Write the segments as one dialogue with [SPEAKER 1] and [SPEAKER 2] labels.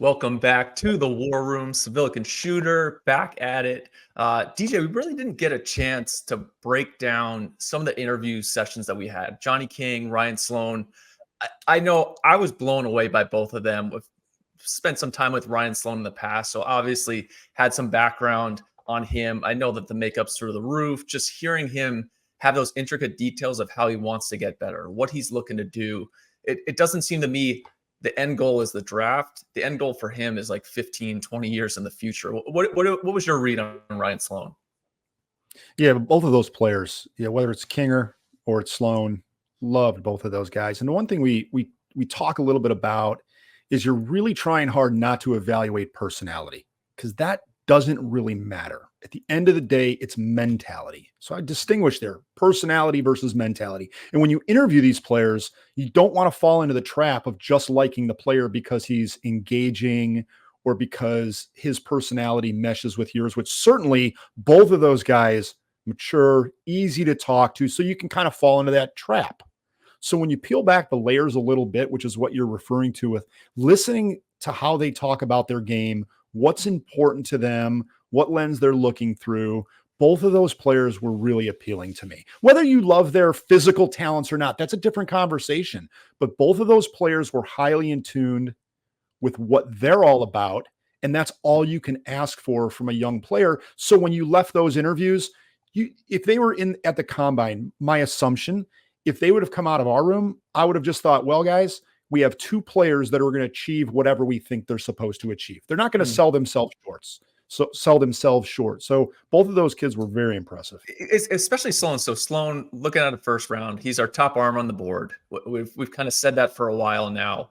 [SPEAKER 1] Welcome back to the War Room. Svihlik and Shooter back at it. DJ, we really didn't get a chance to break down some of the interview sessions that we had. Johnny King, Ryan Sloan. I know I was blown away by both of them. We've spent some time with Ryan Sloan in the past, so obviously had some background on him. I know that the makeup's through the roof. Just hearing him have those intricate details of how he wants to get better, what he's looking to do. It doesn't seem to me the end goal is the draft. The end goal for him is like 15, 20 years in the future. What was your read on Ryan Sloan?
[SPEAKER 2] Yeah, both of those players, whether it's Kinger or it's Sloan, loved both of those guys. And the one thing we talk a little bit about is you're really trying hard not to evaluate personality, because that doesn't really matter. At the end of the day, it's mentality. So I distinguish there, personality versus mentality. And when you interview these players, you don't want to fall into the trap of just liking the player because he's engaging or because his personality meshes with yours, which certainly both of those guys, mature, easy to talk to. So you can kind of fall into that trap. So when you peel back the layers a little bit, which is what you're referring to with listening to how they talk about their game, what's important to them, what lens they're looking through, both of those players were really appealing to me. Whether you love their physical talents or not, that's a different conversation. But both of those players were highly in tune with what they're all about. And that's all you can ask for from a young player. So when you left those interviews, if they were at the combine, my assumption, if they would have come out of our room, I would have just thought, well, guys, we have two players that are going to achieve whatever we think they're supposed to achieve. They're not going to sell themselves short. So both of those kids were very impressive.
[SPEAKER 1] Especially Sloan. So Sloan, looking at the first round, he's our top arm on the board. We've kind of said that for a while now.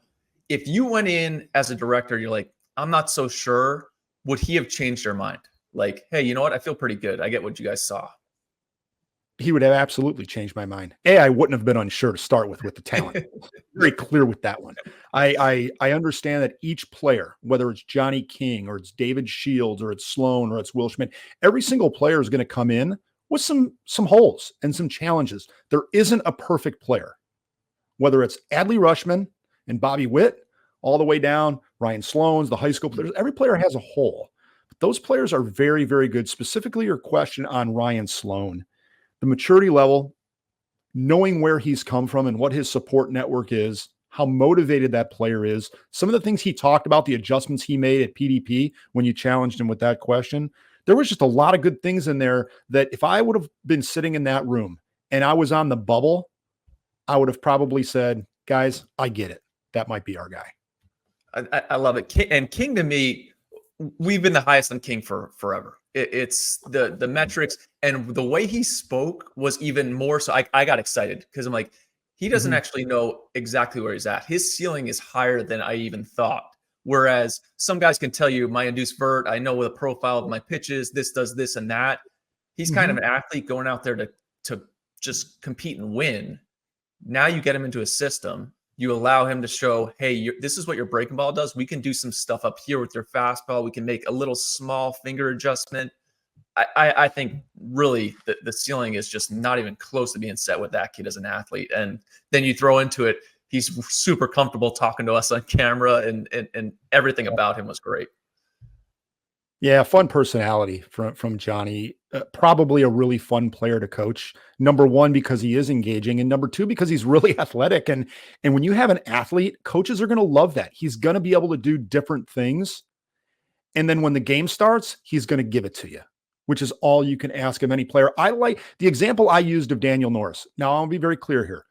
[SPEAKER 1] If you went in as a director, you're like, I'm not so sure, would he have changed your mind? Like, hey, you know what? I feel pretty good. I get what you guys saw.
[SPEAKER 2] He would have absolutely changed my mind. I wouldn't have been unsure to start with the talent. Very clear with that one. I understand that each player, whether it's Johnny King or it's David Shields or it's Sloan or it's Will Schmidt, every single player is going to come in with some holes and some challenges. There isn't a perfect player. Whether it's Adley Rushman and Bobby Witt, all the way down, Ryan Sloan's, the high school players, every player has a hole. But those players are very, very good. Specifically, your question on Ryan Sloan. The maturity level, knowing where he's come from and what his support network is, how motivated that player is, some of the things he talked about, the adjustments he made at PDP when you challenged him with that question, there was just a lot of good things in there that if I would have been sitting in that room and I was on the bubble, I would have probably said, guys, I get it. That might be our guy.
[SPEAKER 1] I love it. And King, to me, we've been the highest on King for forever. It's the metrics, and the way he spoke was even more so. I got excited because I'm like, he doesn't actually know exactly where he's at. His ceiling is higher than I even thought. Whereas some guys can tell you my induced vert, I know the profile of my pitches, this does this and that. He's kind of an athlete going out there to just compete and win. Now you get him into a system. You allow him to show, hey, this is what your breaking ball does. We can do some stuff up here with your fastball. We can make a little small finger adjustment. I think really the ceiling is just not even close to being set with that kid as an athlete. And then you throw into it, he's super comfortable talking to us on camera, and everything about him was great.
[SPEAKER 2] Yeah, fun personality from Johnny. Probably a really fun player to coach. Number one, because he is engaging, and number two, because he's really athletic. And when you have an athlete, coaches are going to love that. He's going to be able to do different things. And then when the game starts, he's going to give it to you, which is all you can ask of any player. I like the example I used of Daniel Norris. Now, I'll be very clear here.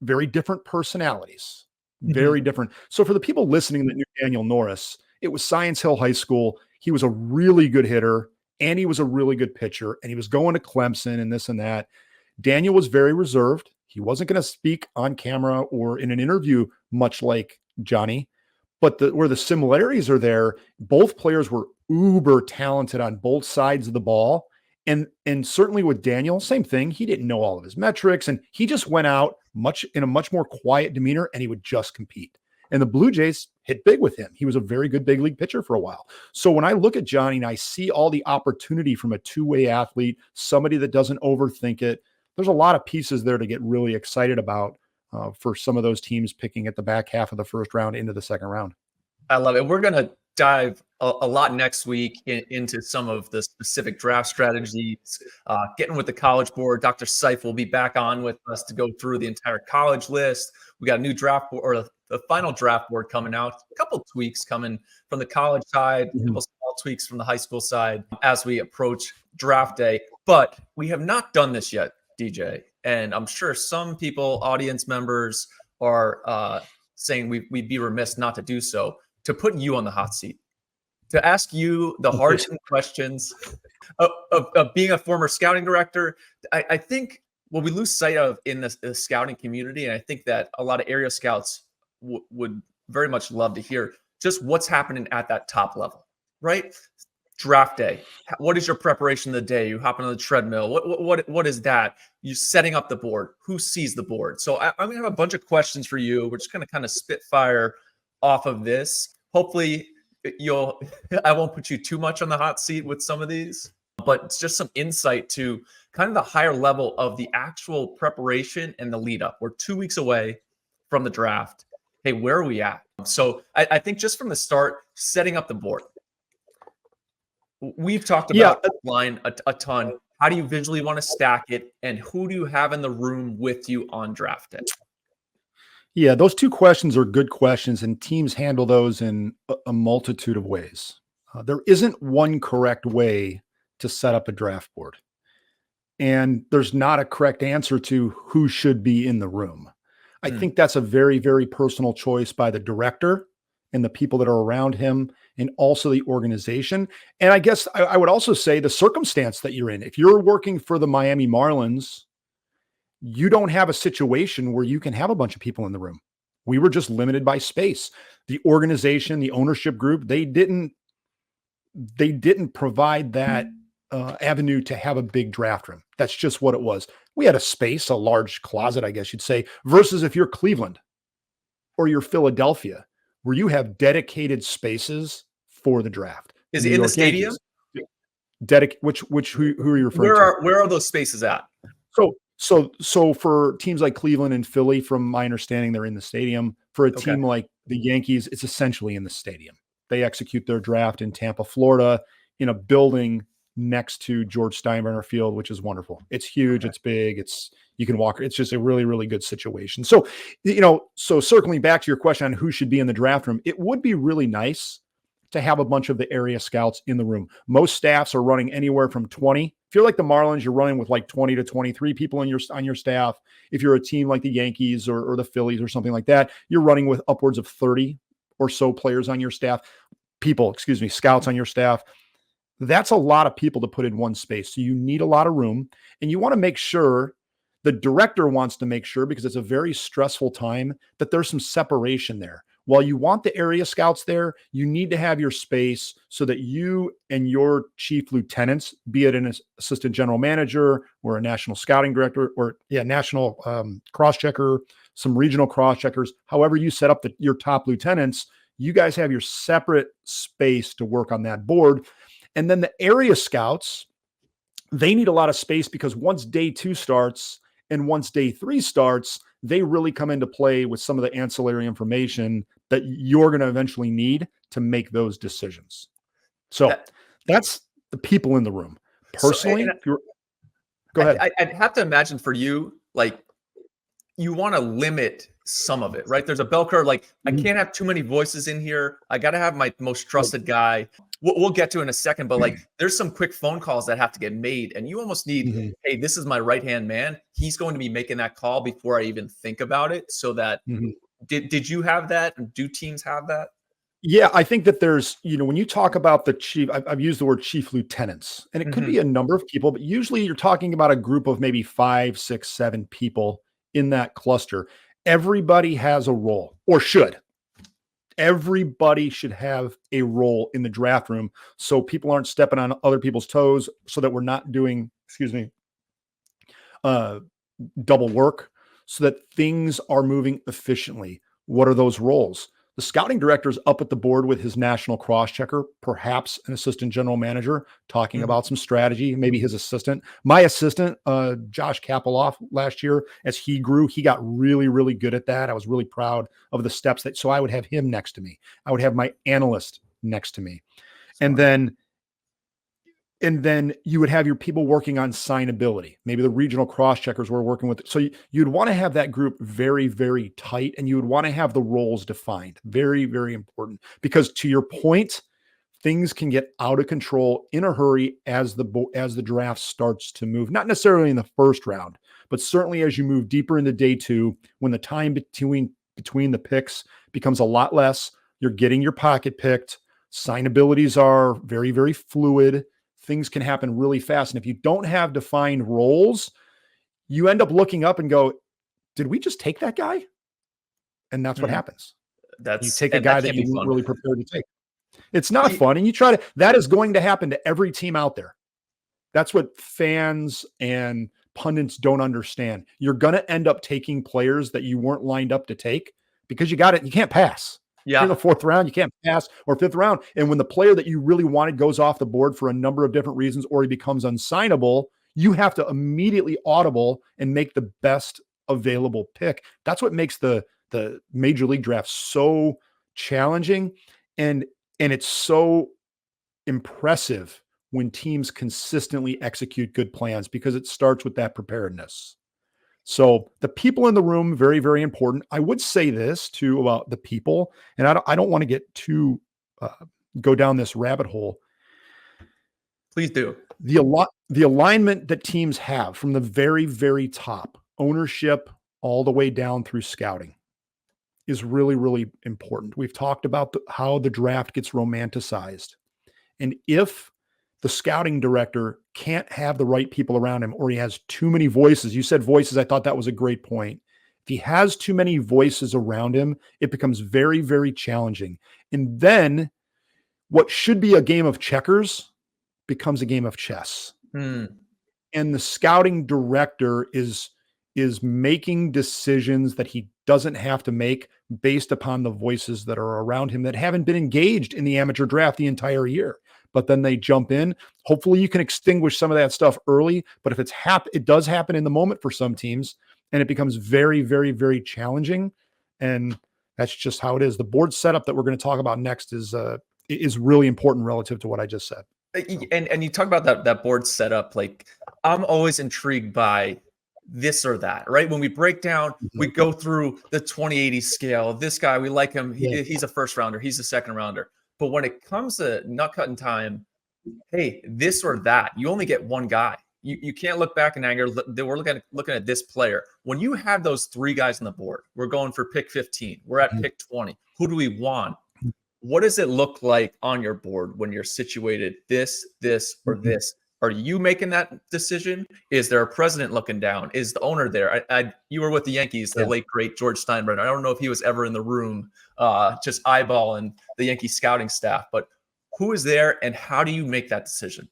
[SPEAKER 2] Very different personalities. Very different. So for the people listening that knew Daniel Norris, it was Science Hill High School. He was a really good hitter, and he was a really good pitcher, and he was going to Clemson and this and that. Daniel was very reserved. He wasn't going to speak on camera or in an interview much like Johnny, but where the similarities are there, both players were uber talented on both sides of the ball. And certainly with Daniel, same thing. He didn't know all of his metrics, and he just went out in a much more quiet demeanor, and he would just compete. And the Blue Jays hit big with him. He was a very good big league pitcher for a while. So when I look at Johnny and I see all the opportunity from a two-way athlete, somebody that doesn't overthink it, there's a lot of pieces there to get really excited about for some of those teams picking at the back half of the first round into the second round.
[SPEAKER 1] I love it. We're going to dive a lot next week into some of the specific draft strategies, getting with the college board. Dr. Seif will be back on with us to go through the entire college list. We got a new draft board, or the final draft board coming out. A couple of tweaks coming from the college side, a couple small tweaks from the high school side as we approach draft day. But we have not done this yet, DJ. And I'm sure some people, audience members, are saying we'd be remiss not to do so, to put you on the hot seat, to ask you the hard questions of being a former scouting director. I think what we lose sight of in the scouting community, and I think that a lot of area scouts would very much love to hear, just what's happening at that top level, right? Draft day. What is your preparation of the day? You hop on the treadmill. What is that? You setting up the board. Who sees the board? So I'm going to have a bunch of questions for you. We're just going to kind of spitfire off of this. Hopefully I won't put you too much on the hot seat with some of these, but it's just some insight to kind of the higher level of the actual preparation and the lead up. We're 2 weeks away from the draft. Hey, where are we at? So I think just from the start, setting up the board. We've talked about line a ton. How do you visually want to stack it? And who do you have in the room with you on draft day?
[SPEAKER 2] Yeah, those two questions are good questions, and teams handle those in a multitude of ways. There isn't one correct way to set up a draft board. And there's not a correct answer to who should be in the room. I think that's a very, very personal choice by the director and the people that are around him, and also the organization. And I guess I would also say the circumstance that you're in. If you're working for the Miami Marlins, you don't have a situation where you can have a bunch of people in the room. We were just limited by space. The organization, the ownership group, they didn't provide that avenue to have a big draft room. That's just what it was. We had a space, a large closet, I guess you'd say, versus if you're Cleveland or you're Philadelphia, where you have dedicated spaces for the draft.
[SPEAKER 1] Is it in the stadium?
[SPEAKER 2] Who are you referring to?
[SPEAKER 1] Where are those spaces at?
[SPEAKER 2] So for teams like Cleveland and Philly, from my understanding, they're in the stadium. For a team like the Yankees, it's essentially in the stadium. They execute their draft in Tampa, Florida, in a building next to George Steinbrenner Field, which is wonderful. It's huge. It's big. You can walk. It's just a really, really good situation. So, so circling back to your question on who should be in the draft room, it would be really nice to have a bunch of the area scouts in the room. Most staffs are running anywhere from 20. If you're like the Marlins, you're running with like 20 to 23 people on your staff. If you're a team like the Yankees or the Phillies or something like that, you're running with upwards of 30 or so players on your staff. Scouts on your staff. That's a lot of people to put in one space. So you need a lot of room, and you want to make sure, the director wants to make sure, because it's a very stressful time, that there's some separation there. While you want the area scouts there, you need to have your space so that you and your chief lieutenants, be it an assistant general manager or a national scouting director or national cross-checker, some regional cross-checkers, however you set up your top lieutenants, you guys have your separate space to work on that board. And then the area scouts, they need a lot of space, because once day 2 starts and once day 3 starts, they really come into play with some of the ancillary information that you're going to eventually need to make those decisions. So that's the people in the room. Personally, go ahead.
[SPEAKER 1] I'd have to imagine for you, like, you want to limit some of it, right? There's a bell curve. Like, I can't have too many voices in here. I got to have my most trusted guy. We'll get to in a second, but like, there's some quick phone calls that have to get made, and you almost need, hey, this is my right-hand man. He's going to be making that call before I even think about it. So that did you have that? Do teams have that?
[SPEAKER 2] Yeah, I think that there's, when you talk about the chief, I've used the word chief lieutenants, and it could be a number of people, but usually you're talking about a group of maybe 5, 6, 7 people in that cluster. Everybody has a role, or should. Everybody should have a role in the draft room, so people aren't stepping on other people's toes, so that we're not doing, double work, so that things are moving efficiently. What are those roles? The scouting director is up at the board with his national cross checker, perhaps an assistant general manager, talking about some strategy, maybe his assistant. My assistant, Josh Kapoloff, last year, as he grew, he got really, really good at that. I was really proud of the steps so I would have him next to me. I would have my analyst next to me. And then you would have your people working on signability. Maybe the regional cross checkers were working with it. So you'd want to have that group very, very tight, and you would want to have the roles defined. Very, very important, because to your point, things can get out of control in a hurry as the draft starts to move. Not necessarily in the first round, but certainly as you move deeper into day 2, when the time between the picks becomes a lot less, you're getting your pocket picked. Signabilities are very, very fluid. Things can happen really fast. And if you don't have defined roles, you end up looking up and go, did we just take that guy? And that's what happens. You take a guy that you weren't really prepared to take. It's not fun. And that is going to happen to every team out there. That's what fans and pundits don't understand. You're going to end up taking players that you weren't lined up to take because you can't pass. Yeah. In the 4th round, you can't pass, or 5th round. And when the player that you really wanted goes off the board for a number of different reasons, or he becomes unsignable, you have to immediately audible and make the best available pick. That's what makes the major league draft so challenging. And it's so impressive when teams consistently execute good plans, because it starts with that preparedness. So the people in the room, very, very important. I would say this too about the people, and I don't want to get too go down this rabbit hole.
[SPEAKER 1] Please do.
[SPEAKER 2] The alignment that teams have from the very, very top, ownership all the way down through scouting, is really, really important. We've talked about how the draft gets romanticized. And if the scouting director can't have the right people around him, or he has too many voices. You said voices. I thought that was a great point. If he has too many voices around him, it becomes very, very challenging. And then what should be a game of checkers becomes a game of chess. And the scouting director is making decisions that he doesn't have to make based upon the voices that are around him that haven't been engaged in the amateur draft the entire year. But then they jump in. Hopefully you can extinguish some of that stuff early. But if it does happen in the moment for some teams, and it becomes very, very, very challenging. And that's just how it is. The board setup that we're going to talk about next is really important relative to what I just said.
[SPEAKER 1] And you talk about that board setup. Like, I'm always intrigued by this or that, right? When we break down, we go through the 2080 scale. This guy, we like him. He's a first rounder. He's a second rounder. But when it comes to nut cutting time, hey, this or that, you only get one guy. You can't look back in anger. We're looking at this player. When you have those 3 guys on the board, we're going for pick 15. We're at pick 20. Who do we want? What does it look like on your board when you're situated this, or this? Are you making that decision? Is there a president looking down? Is the owner there? You were with the Yankees, the late, great George Steinbrenner. I don't know if he was ever in the room just eyeballing the Yankee scouting staff, but who is there and how do you make that decision?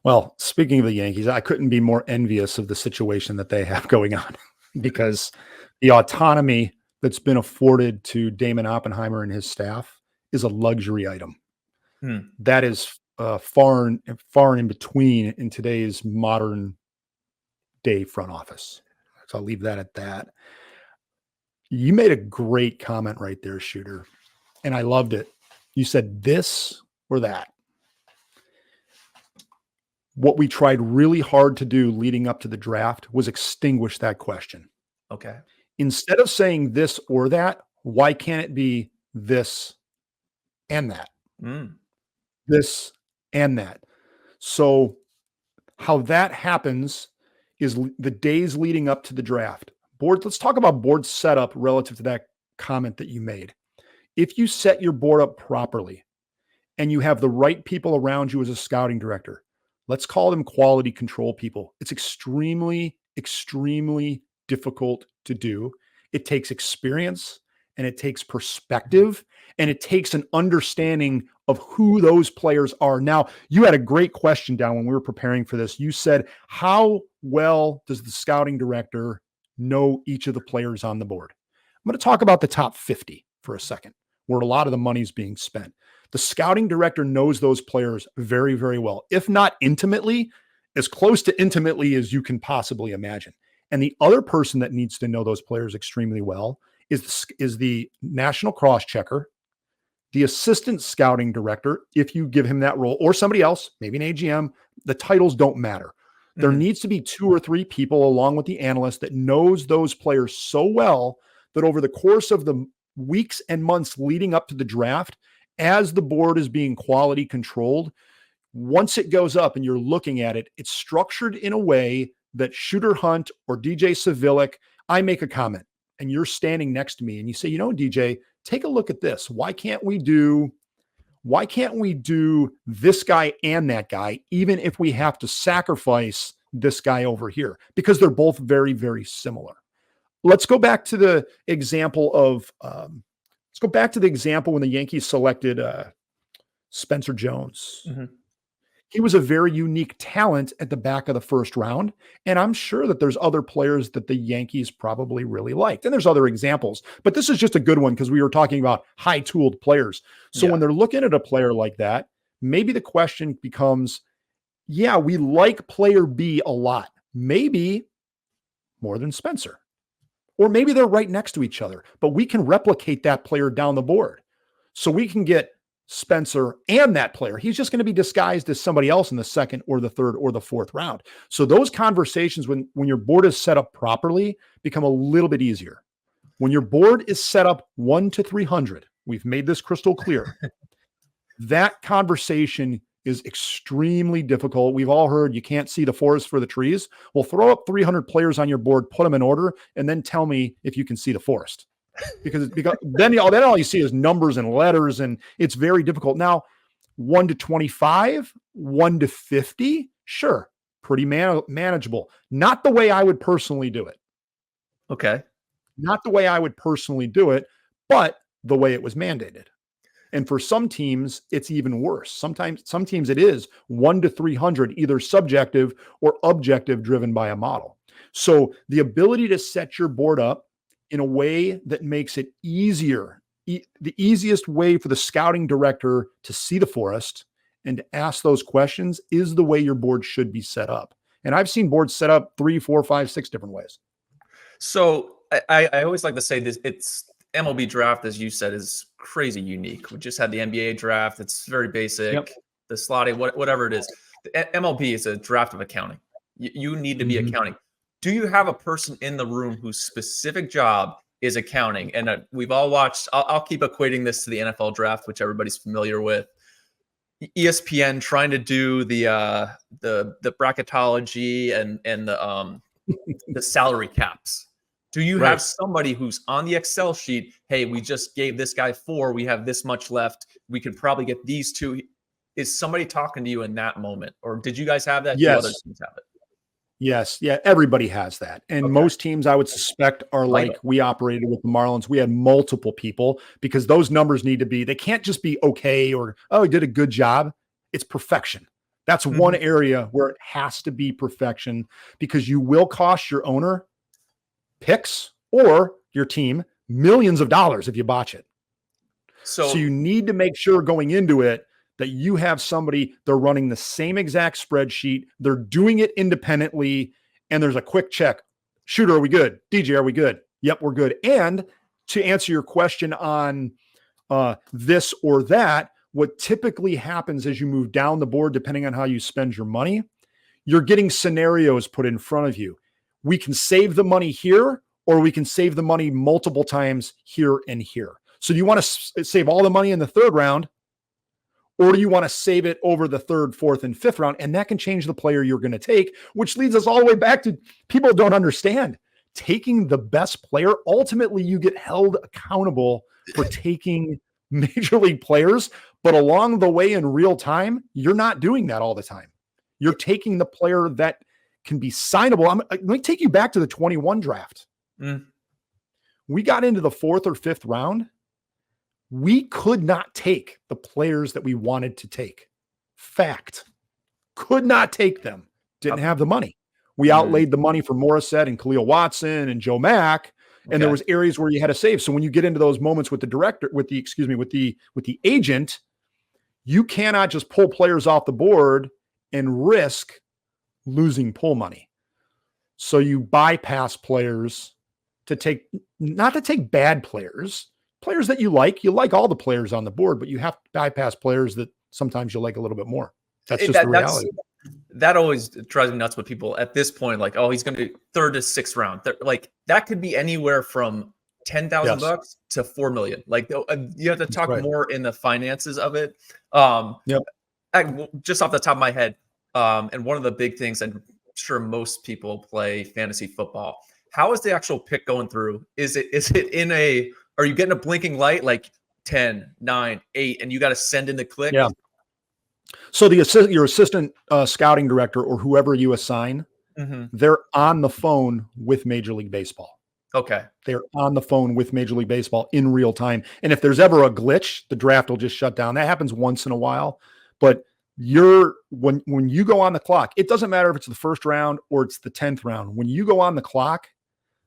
[SPEAKER 2] Well, speaking of the Yankees, I couldn't be more envious of the situation that they have going on, because the autonomy that's been afforded to Damon Oppenheimer and his staff is a luxury item. That is far and in between in today's modern day front office. So I'll leave that at that. You made a great comment right there, Shooter, and I loved it. You said this or that. What we tried really hard to do leading up to the draft was extinguish that question.
[SPEAKER 1] Okay.
[SPEAKER 2] Instead of saying this or that, why can't it be this and that? This and that. So how that happens is the days leading up to the draft. Let's talk about board setup relative to that comment that you made. If you set your board up properly and you have the right people around you as a scouting director, let's call them quality control people. It's extremely, extremely difficult to do. It takes experience, and it takes perspective, and it takes an understanding of who those players are. Now, you had a great question down when we were preparing for this. You said, how well does the scouting director know each of the players on the board? I'm going to talk about the top 50. for a second, where a lot of the money's being spent. The scouting director knows those players very, very well, if not intimately, as close to intimately as you can possibly imagine. And the other person that needs to know those players extremely well is the national cross checker, the assistant scouting director, if you give him that role, or somebody else, maybe an AGM. The titles don't matter. There needs to be 2 or 3 people along with the analyst that knows those players so well that over the course of the weeks and months leading up to the draft, as the board is being quality controlled, once it goes up and you're looking at it, it's structured in a way that Shooter Hunt or DJ Svihlik, I make a comment and you're standing next to me and you say, DJ, take a look at this. Why can't we do this guy and that guy, even if we have to sacrifice this guy over here? Because they're both very, very similar. Let's go back to the example when the Yankees selected Spencer Jones. He was a very unique talent at the back of the first round. And I'm sure that there's other players that the Yankees probably really liked. And there's other examples, but this is just a good one because we were talking about high-tooled players. So when they're looking at a player like that, maybe the question becomes, yeah, we like player B a lot, maybe more than Spencer. Or maybe they're right next to each other, but we can replicate that player down the board. So we can get Spencer and that player. He's just going to be disguised as somebody else in the second or the third or the fourth round. So those conversations, when your board is set up properly, become a little bit easier. When your board is set up 1 to 300, we've made this crystal clear. That conversation is extremely difficult. We've all heard you can't see the forest for the trees. Well, throw up 300 players on your board, put them in order, and then tell me if you can see the forest. Because then all you see is numbers and letters, and it's very difficult. Now, 1 to 25, 1 to 50, sure, pretty manageable. Not the way I would personally do it.
[SPEAKER 1] Okay.
[SPEAKER 2] Not the way I would personally do it, but the way it was mandated. And for some teams, it's even worse. Some teams it is 1 to 300, either subjective or objective, driven by a model. So the ability to set your board up in a way that makes it easier, the easiest way for the scouting director to see the forest and to ask those questions, is the way your board should be set up. And I've seen boards set up 3, 4, 5, 6 different ways.
[SPEAKER 1] So I always like to say this, it's MLB draft, as you said, is crazy unique. We just had the NBA draft. It's very basic.
[SPEAKER 2] Yep.
[SPEAKER 1] The slotting, whatever it is. The MLB is a draft of accounting. You need to be accounting. Do you have a person in the room whose specific job is accounting? And we've all watched, I'll keep equating this to the NFL draft, which everybody's familiar with. ESPN trying to do the bracketology and the salary caps. Do you have somebody who's on the Excel sheet? Hey, we just gave this guy 4. We have this much left. We could probably get these 2. Is somebody talking to you in that moment? Or did you guys have that?
[SPEAKER 2] Yes.
[SPEAKER 1] Do other teams have it?
[SPEAKER 2] Yes. Yeah. Everybody has that. And most teams, I would suspect, are like we operated with the Marlins. We had multiple people because those numbers need to be, they can't just be okay or, oh, he did a good job. It's perfection. That's one area where it has to be perfection, because you will cost your owner picks or your team millions of dollars if you botch it. So you need to make sure going into it that you have somebody, they're running the same exact spreadsheet, they're doing it independently, and there's a quick check. Shooter, are we good? DJ, are we good? Yep, we're good. And to answer your question on this or that, what typically happens as you move down the board, depending on how you spend your money, you're getting scenarios put in front of you. We can save the money here, or we can save the money multiple times here and here. So do you want to save all the money in the third round, or do you want to save it over the third, fourth, and fifth round? And that can change the player you're going to take, which leads us all the way back to people don't understand. Taking the best player, ultimately you get held accountable for taking major league players, but along the way in real time, you're not doing that all the time. You're taking the player that can be signable. Let me take you back to the 21 draft. We got into the fourth or fifth round. We could not take the players that we wanted to take. Fact. Could not take them. Didn't have the money. We outlaid the money for Morissette and Khalil Watson and Joe Mack. and there
[SPEAKER 1] Okay.
[SPEAKER 2] was areas where you had to save. So when you get into those moments with the agent, you cannot just pull players off the board and risk losing pull money. So you bypass players not to take bad players that you like all the players on the board, but you have to bypass players that sometimes you like a little bit more. That's just the reality.
[SPEAKER 1] That always drives me nuts with people at this point. Like, oh, he's going to be 3rd to 6th round. Like that could be anywhere from $10,000 to $4 million. Like you have to talk more in the finances of it. Just off the top of my head, and one of the big things, I'm sure most people play fantasy football. How is the actual pick going through? Is it are you getting a blinking light like 10, 9, 8, and you got to send in the click?
[SPEAKER 2] Yeah. So your assistant scouting director or whoever you assign, they're on the phone with Major League Baseball.
[SPEAKER 1] Okay.
[SPEAKER 2] They're on the phone with Major League Baseball in real time. And if there's ever a glitch, the draft will just shut down. That happens once in a while. But when you go on the clock, it doesn't matter if it's the 1st round or it's the 10th round. When you go on the clock,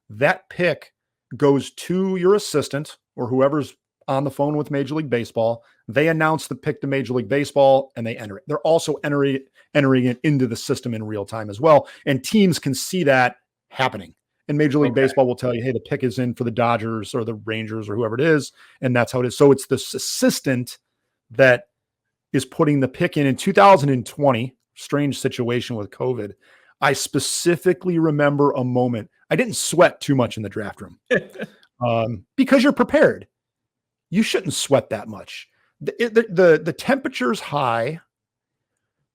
[SPEAKER 2] that pick goes to your assistant or whoever's on the phone with Major League Baseball. They announce the pick to Major League Baseball and they enter it. They're also entering it into the system in real time as well. And teams can see that happening. And Major League Baseball will tell you, hey, the pick is in for the Dodgers or the Rangers or whoever it is. And that's how it is. So it's the assistant that is putting the pick in 2020. Strange situation with COVID. I specifically remember a moment. I didn't sweat too much in the draft room because you're prepared. You shouldn't sweat that much. The temperature's high,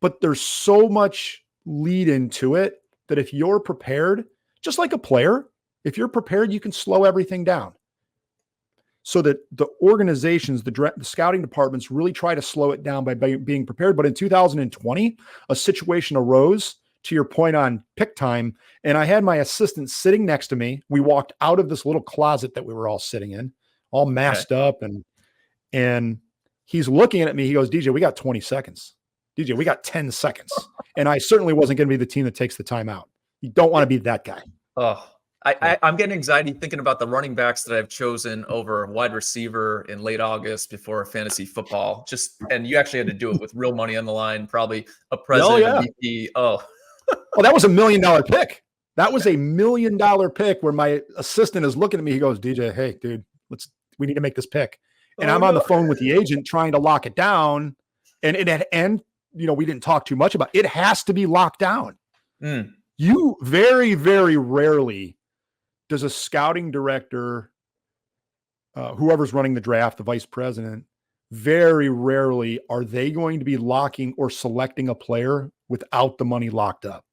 [SPEAKER 2] but there's so much lead into it that if you're prepared, just like a player, if you're prepared, you can slow everything down. So that the organizations, the scouting departments really try to slow it down by being prepared. But in 2020, a situation arose, to your point on pick time, and I had my assistant sitting next to me. We walked out of this little closet that we were all sitting in, all masked up, and he's looking at me. He goes, DJ, we got 20 seconds. DJ, we got 10 seconds. And I certainly wasn't going to be the team that takes the timeout. You don't want to be that guy.
[SPEAKER 1] Oh, I'm getting anxiety thinking about the running backs that I've chosen over wide receiver in late August before fantasy football. And you actually had to do it with real money on the line, probably a president, a VP. Oh,
[SPEAKER 2] that was $1 million pick. That was $1 million pick where my assistant is looking at me. He goes, DJ, hey, dude, we need to make this pick. And I'm on the phone with the agent trying to lock it down. And we didn't talk too much about it. It has to be locked down. You very, very rarely does a scouting director, whoever's running the draft, the vice president, very rarely are they going to be locking or selecting a player without the money locked up.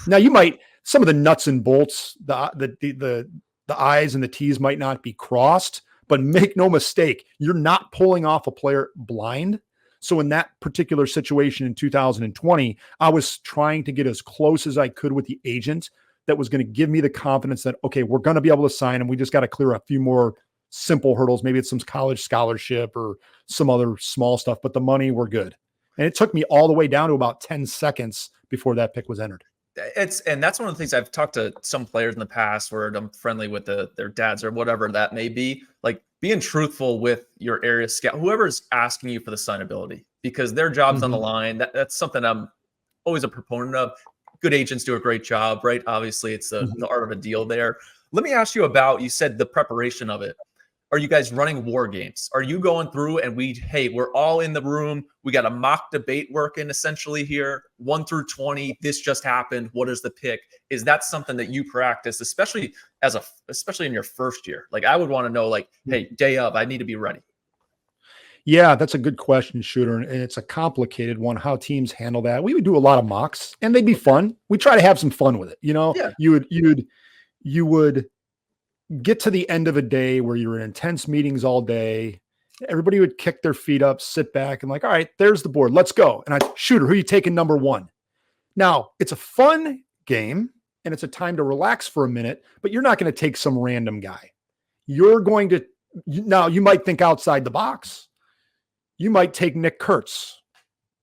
[SPEAKER 2] Now you might, some of the nuts and bolts, the I's and the T's might not be crossed, but make no mistake, you're not pulling off a player blind. So in that particular situation in 2020, I was trying to get as close as I could with the agent that was going to give me the confidence that, okay, we're going to be able to sign him. We just got to clear a few more simple hurdles. Maybe it's some college scholarship or some other small stuff, but the money, we're good. And it took me all the way down to about 10 seconds before that pick was entered.
[SPEAKER 1] And that's one of the things I've talked to some players in the past where I'm friendly with their dads or whatever that may be, like being truthful with your area scout, whoever's asking you for the signability, because their job's on the line. That's something I'm always a proponent of. Good agents do a great job, right? Obviously, it's the art of a deal there. Let me ask you about, you said the preparation of it. Are you guys running war games? Are you going through and we're all in the room. We got a mock debate working essentially here, 1 through 20. This just happened. What is the pick? Is that something that you practice, especially in your first year? Like I would want to know, like, hey, day of, I need to be ready.
[SPEAKER 2] Yeah, that's a good question, Shooter. And it's a complicated one, how teams handle that. We would do a lot of mocks and they'd be fun. We try to have some fun with it. You would get to the end of a day where you're in intense meetings all day. Everybody would kick their feet up, sit back and like, all right, there's the board. Let's go. And Shooter, who are you taking number 1? Now it's a fun game and it's a time to relax for a minute, but you're not going to take some random guy. Now you might think outside the box. You might take Nick Kurtz,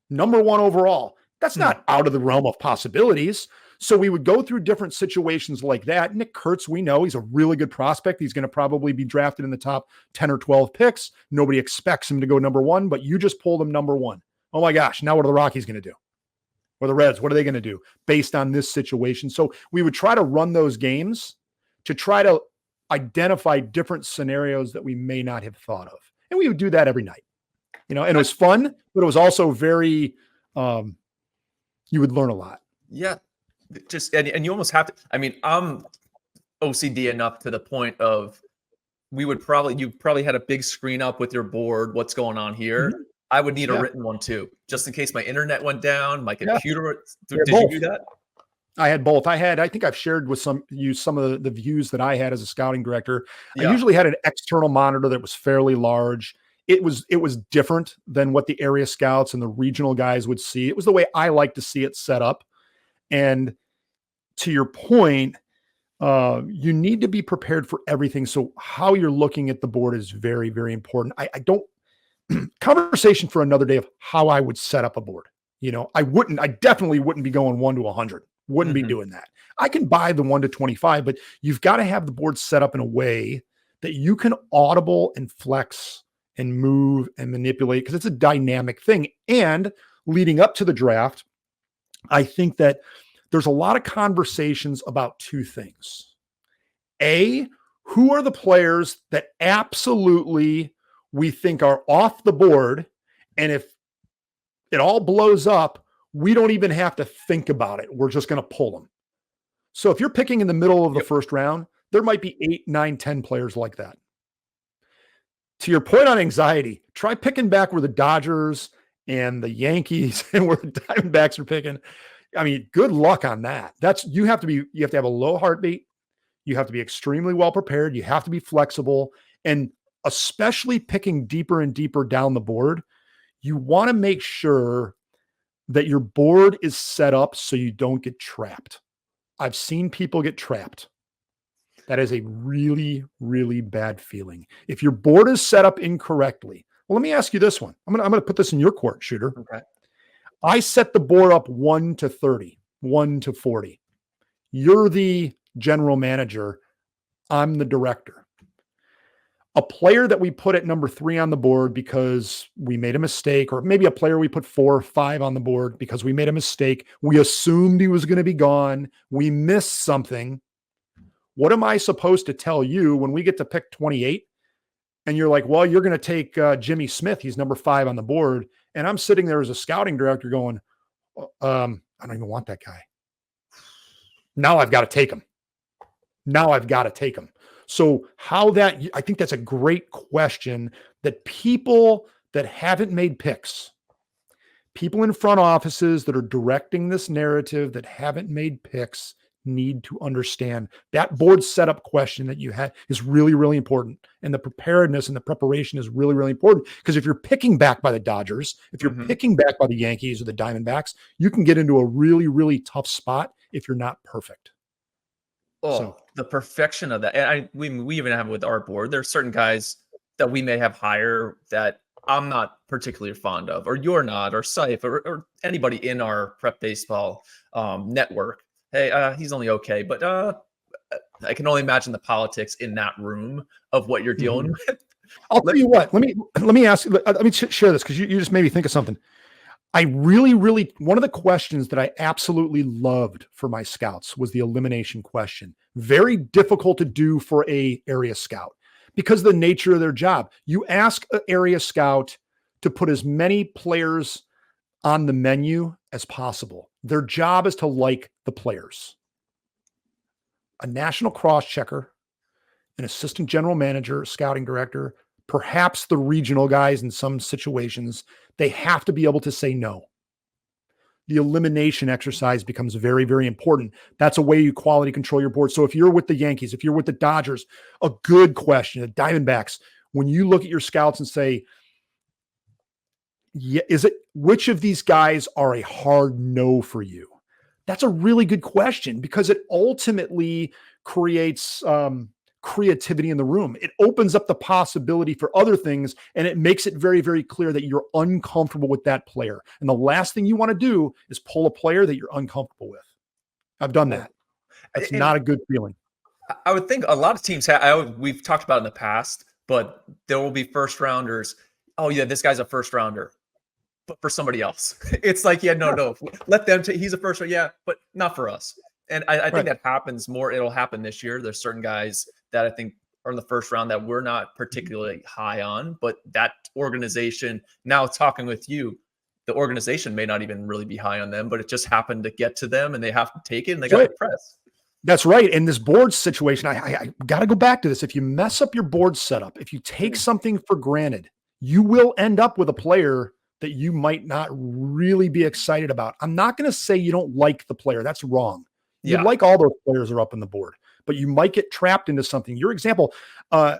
[SPEAKER 2] number 1 overall. That's not out of the realm of possibilities. So we would go through different situations like that. Nick Kurtz, we know he's a really good prospect. He's going to probably be drafted in the top 10 or 12 picks. Nobody expects him to go number one, but you just pulled him number one. Oh my gosh, now what are the Rockies going to do? Or the Reds, what are they going to do based on this situation? So we would try to run those games to try to identify different scenarios that we may not have thought of. And we would do that every night, and it was fun, but it was also very, you would learn a lot.
[SPEAKER 1] Yeah. And you almost have to, I mean, I'm OCD enough to the point of you probably had a big screen up with your board. What's going on here? Mm-hmm. I would need a written one too, just in case my internet went down, my computer. Did you do that?
[SPEAKER 2] I had both. I think I've shared with some of the views that I had as a scouting director. I usually had an external monitor that was fairly large. It was different than what the area scouts and the regional guys would see. It was the way I like to see it set up. And to your point, you need to be prepared for everything. So how you're looking at the board is very, very important. I don't conversation for another day of how I would set up a board. I definitely wouldn't be going 1 to 100. Wouldn't be doing that. I can buy the 1 to 25, but you've got to have the board set up in a way that you can audible and flex and move and manipulate, because it's a dynamic thing. And leading up to the draft, I think that there's a lot of conversations about two things. A, who are the players that absolutely we think are off the board, and if it all blows up, we don't even have to think about it. We're just going to pull them. So if you're picking in the middle of the first round, there might be 8, 9, 10 players like that. To your point on anxiety, try picking back where the Dodgers and the Yankees and where the Diamondbacks are picking. I mean, good luck on that. You have to have a low heartbeat. You have to be extremely well prepared. You have to be flexible, and especially picking deeper and deeper down the board, you want to make sure that your board is set up so you don't get trapped. I've seen people get trapped. That is a really, really bad feeling. If your board is set up incorrectly, well, let me ask you this one. I'm going to put this in your court, Shooter.
[SPEAKER 1] Okay.
[SPEAKER 2] I set the board up 1 to 30, 1 to 40. You're the general manager. I'm the director. A player that we put at number 3 on the board because we made a mistake, or maybe a player we put 4 or 5 on the board because we made a mistake. We assumed he was going to be gone. We missed something. What am I supposed to tell you when we get to pick 28? And you're like, well, you're going to take Jimmy Smith. He's number 5 on the board. And I'm sitting there as a scouting director going, I don't even want that guy. Now I've got to take him. So I think that's a great question that people that haven't made picks, people in front offices that are directing this narrative that haven't made picks, need to understand. That board setup question that you had is really, really important. And the preparedness and the preparation is really, really important, because if you're picking back by the Dodgers, if you're picking back by the Yankees or the Diamondbacks, you can get into a really, really tough spot if you're not perfect.
[SPEAKER 1] The perfection of that. And we even have it with our board. There's certain guys that we may have higher that I'm not particularly fond of, or you're not, or Saif, or anybody in our prep baseball network. Hey, he's only okay, but I can only imagine the politics in that room of what you're dealing with.
[SPEAKER 2] I'll tell you what. Let me ask. Let me share this, because you just made me think of something. I really, really, one of the questions that I absolutely loved for my scouts was the elimination question. Very difficult to do for a area scout because of the nature of their job. You ask an area scout to put as many players on the menu as possible. Their job is to like the players. A national cross checker, an assistant general manager, scouting director, perhaps the regional guys in some situations, they have to be able to say no. The elimination exercise becomes very, very important. That's a way you quality control your board. So if you're with the Yankees, if you're with the Dodgers, a good question, the Diamondbacks, when you look at your scouts and say, yeah, which of these guys are a hard no for you? That's a really good question, because it ultimately creates creativity in the room. It opens up the possibility for other things, and it makes it very, very clear that you're uncomfortable with that player. And the last thing you want to do is pull a player that you're uncomfortable with. I've done that. That's
[SPEAKER 1] And
[SPEAKER 2] not a good feeling.
[SPEAKER 1] I would think a lot of teams we've talked about in the past, but there will be first rounders. Oh yeah, this guy's a first rounder, but for somebody else. It's like, yeah, no, let them he's a first round, yeah, but not for us. And I think that happens more. It'll happen this year. There's certain guys that I think are in the first round that we're not particularly high on, but that organization, now talking with you, the organization may not even really be high on them, but it just happened to get to them and they have to take it and they got to press.
[SPEAKER 2] That's right. And this board situation, I got to go back to this. If you mess up your board setup, if you take something for granted, you will end up with a player that you might not really be excited about. I'm not going to say you don't like the player. That's wrong. You like all those players are up on the board, but you might get trapped into something. Your example, how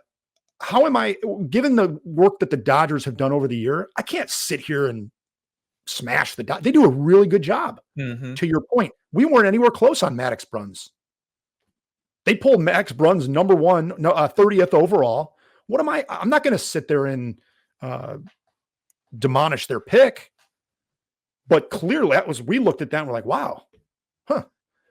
[SPEAKER 2] am I, given the work that the Dodgers have done over the year, I can't sit here and smash the Dodgers. They do a really good job. To your point, we weren't anywhere close on Maddox Bruns. They pulled Max Bruns number 1, 30th overall. What am I? I'm not going to sit there and demolish their pick. But clearly, we looked at that and we're like, wow, huh.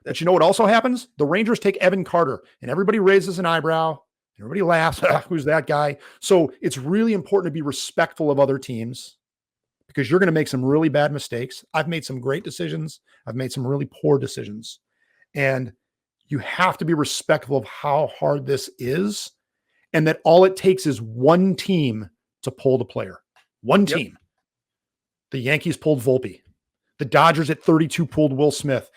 [SPEAKER 2] But you know what also happens? The Rangers take Evan Carter, and everybody raises an eyebrow. Everybody laughs. Who's that guy? So it's really important to be respectful of other teams because you're going to make some really bad mistakes. I've made some great decisions. I've made some really poor decisions. And you have to be respectful of how hard this is and that all it takes is one team to pull the player. One team. The Yankees pulled Volpe. The Dodgers at 32 pulled Will Smith.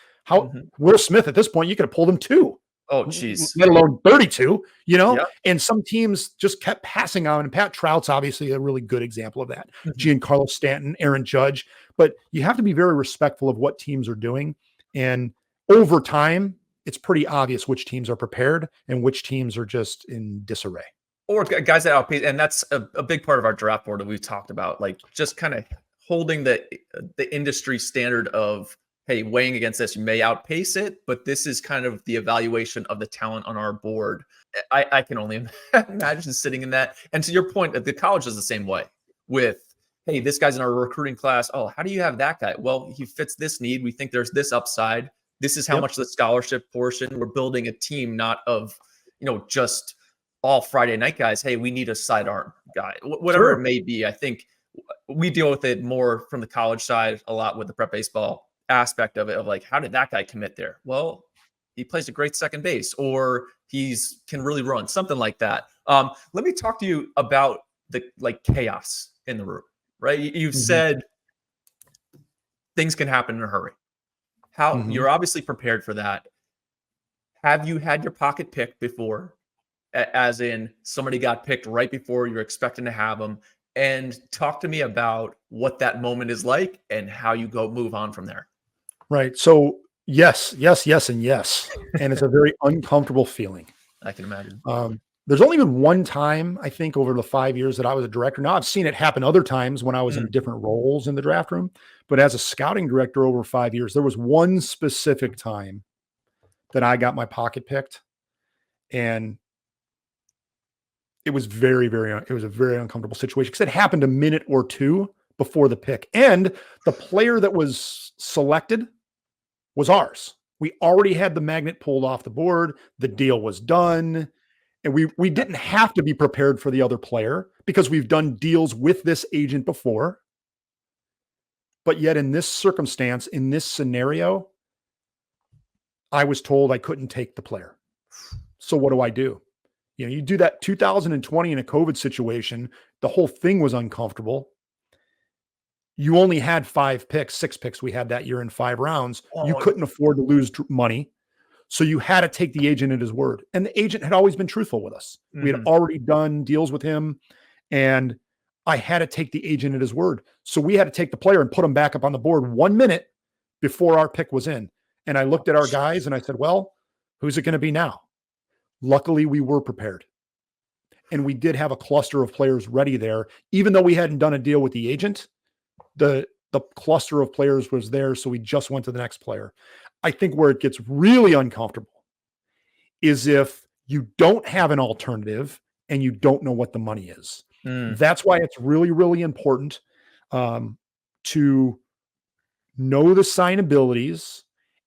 [SPEAKER 2] Will Smith at this point, you could have pulled him 2.
[SPEAKER 1] Oh, geez.
[SPEAKER 2] Let alone 32, you know? Yep. And some teams just kept passing on. And Pat Trout's obviously a really good example of that. Giancarlo Stanton, Aaron Judge. But you have to be very respectful of what teams are doing. And over time, it's pretty obvious which teams are prepared and which teams are just in disarray.
[SPEAKER 1] Or guys that outpace, and that's a big part of our draft board that we've talked about, like just kind of holding the industry standard of, hey, weighing against this, you may outpace it, but this is kind of the evaluation of the talent on our board. I can only imagine sitting in that. And to your point, the college is the same way with, hey, this guy's in our recruiting class. Oh, how do you have that guy? Well, he fits this need. We think there's this upside. This is how much the scholarship portion. We're building a team, not of, just all Friday night guys. Hey, we need a sidearm guy, whatever it may be. I think we deal with it more from the college side a lot with the prep baseball aspect of it, of like, how did that guy commit there? Well, he plays a great second base, or can really run, something like that. Let me talk to you about the chaos in the room, right? You've said things can happen in a hurry. How you're obviously prepared for that. Have you had your pocket picked before, as in somebody got picked right before you're expecting to have them? And talk to me about what that moment is like and how you move on from there.
[SPEAKER 2] Right. So yes, and yes. And it's a very uncomfortable feeling.
[SPEAKER 1] I can imagine.
[SPEAKER 2] There's only been one time, I think, over the 5 years that I was a director. Now I've seen it happen other times when I was in different roles in the draft room, but as a scouting director over 5 years, there was one specific time that I got my pocket picked, and it was it was a very uncomfortable situation because it happened a minute or two before the pick, and the player that was selected was ours. We already had the magnet pulled off the board. The deal was done. And we didn't have to be prepared for the other player because we've done deals with this agent before. But yet in this circumstance, in this scenario, I was told I couldn't take the player. So what do? You do that 2020 in a COVID situation, the whole thing was uncomfortable. You only had 6 picks we had that year in 5 rounds. You couldn't afford to lose money. So you had to take the agent at his word. And the agent had always been truthful with us. We had already done deals with him, and I had to take the agent at his word. So we had to take the player and put him back up on the board 1 minute before our pick was in. And I looked at our guys and I said, well, who's it going to be now? Luckily, we were prepared. And we did have a cluster of players ready there. Even though we hadn't done a deal with the agent, the cluster of players was there. So we just went to the next player. I think where it gets really uncomfortable is if you don't have an alternative and you don't know what the money is. That's why it's really, really important to know the signabilities